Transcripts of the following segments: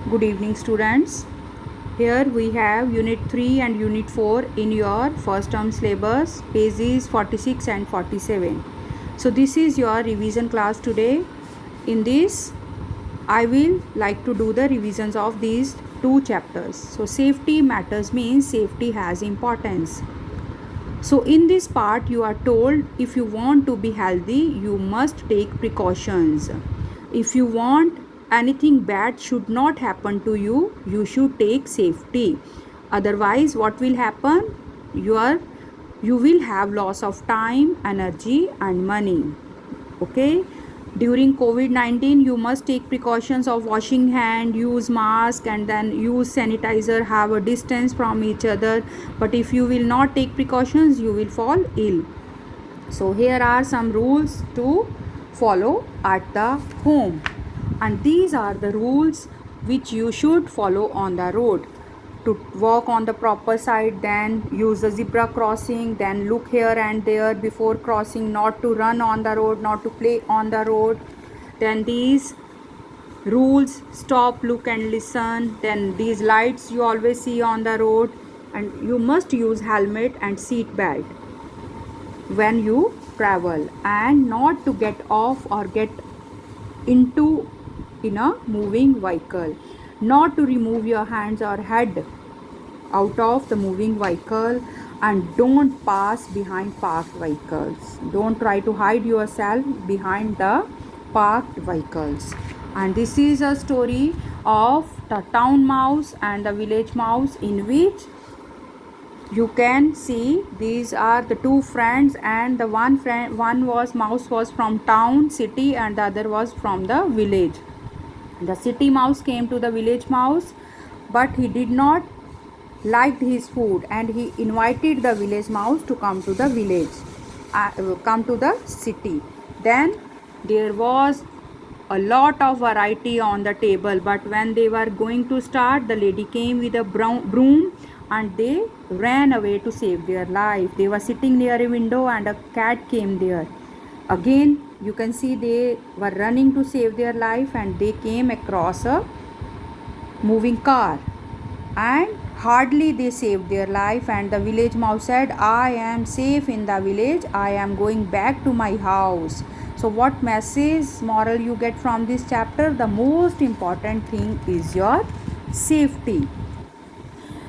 Good evening, students. Here we have Unit 3 and Unit 4 in your first term syllabus, pages 46 and 47. So this is your revision class today. In this, I will like to do the revisions of these two chapters. So safety matters means safety has importance. So in this part you are told if you want to be healthy, you must take precautions. If you want anything bad should not happen to you, you should take safety. Otherwise what will happen? You will have loss of time, energy and money. Okay, during COVID-19 you must take precautions of washing hand, use mask and then use sanitizer, have a distance from each other. But if you will not take precautions, you will fall ill. So here are some rules to follow at the home, and these are the rules which you should follow on the road. To walk on the proper side, then use the zebra crossing, then look here and there before crossing, not to run on the road, not to play on the road. Then these rules: stop, look and listen. Then these lights you always see on the road, and you must use helmet and seat belt when you travel, and not to get off or get into in a moving vehicle, not to remove your hands or head out of the moving vehicle, and don't pass behind parked vehicles. Don't try to hide yourself behind the parked vehicles. And this is a story of the town mouse and the village mouse, in which you can see these are the two friends, and the one mouse was from town city and the other was from the village. The city mouse came to the village mouse, but he did not liked his food, and he invited the village mouse to come to the come to the city. Then there was a lot of variety on the table, but when they were going to start, the lady came with a broom and they ran away to save their life. They were sitting near a window and a cat came there. Again you can see they were running to save their life, and they came across a moving car, and hardly they saved their life. And the village mouse said, I am safe in the village, I am going back to my house. So what message moral you get from this chapter? The most important thing is your safety.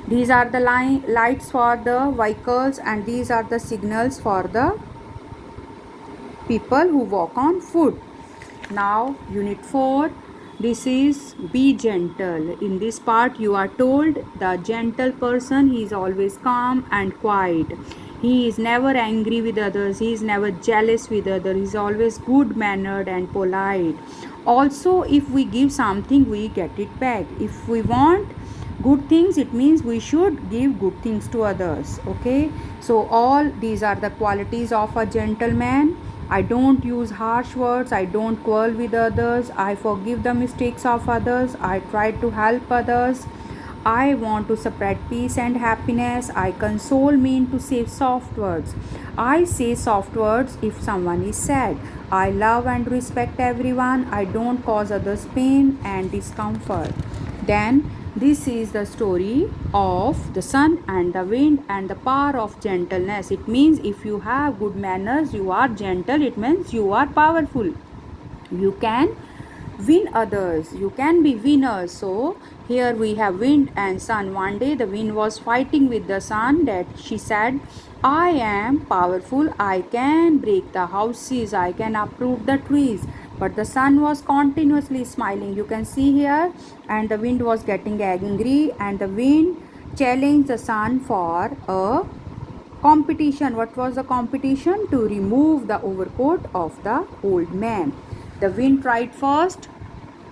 These are the lights for the vehicles, and these are the signals for the people who walk on foot. Now unit 4, this is be gentle. In this part you are told the gentle person, he is always calm and quiet. He is never angry with others, he is never jealous with others, he is always good mannered and polite. Also, if we give something, we get it back. If we want good things, it means we should give good things to others. Okay, so all these are the qualities of a gentleman. I don't use harsh words, I don't quarrel with others, I forgive the mistakes of others, I try to help others, I want to spread peace and happiness, I console mean to say soft words, I say soft words if someone is sad, I love and respect everyone, I don't cause others pain and discomfort. Then this is the story of the sun and the wind and the power of gentleness. It means if you have good manners, you are gentle, it means you are powerful. You can win others, you can be winners. So here we have wind and sun. One day the wind was fighting with the sun, that she said, I am powerful, I can break the houses, I can uproot the trees. But the sun was continuously smiling, you can see here, and the wind was getting angry, and the wind challenged the sun for a competition. What was the competition? To remove the overcoat of the old man. The wind tried first,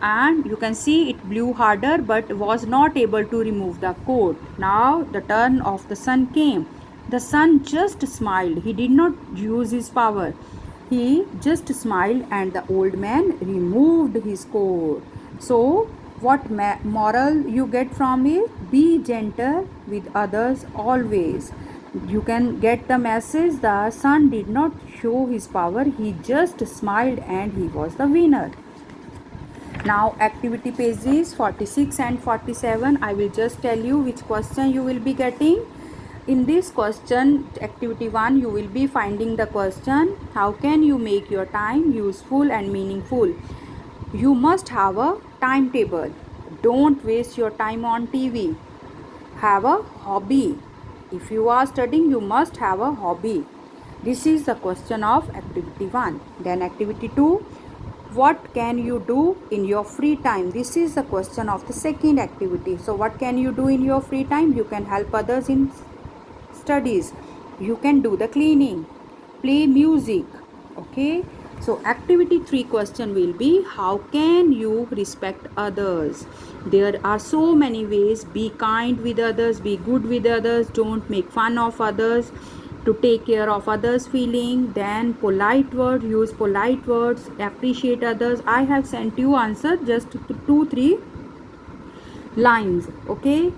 and you can see it blew harder but was not able to remove the coat. Now the turn of the sun came. The sun just smiled, he did not use his power. He just smiled and the old man removed his coat. So what moral you get from it? Be gentle with others always. You can get the message, the sun did not show his power, he just smiled and he was the winner. Now activity pages 46 and 47, I will just tell you which question you will be getting. In this question, activity 1, you will be finding the question, how can you make your time useful and meaningful? You must have a timetable. Don't waste your time on TV. Have a hobby. If you are studying, you must have a hobby. This is the question of activity 1. Then activity 2, what can you do in your free time? This is the question of the second activity. So what can you do in your free time? You can help others in studies, you can do the cleaning, play music. Okay, so activity 3 question will be, how can you respect others? There are so many ways. Be kind with others, be good with others, don't make fun of others, to take care of others feeling. Then polite word, use polite words, appreciate others. I have sent you answer, just 2-3 lines. Okay,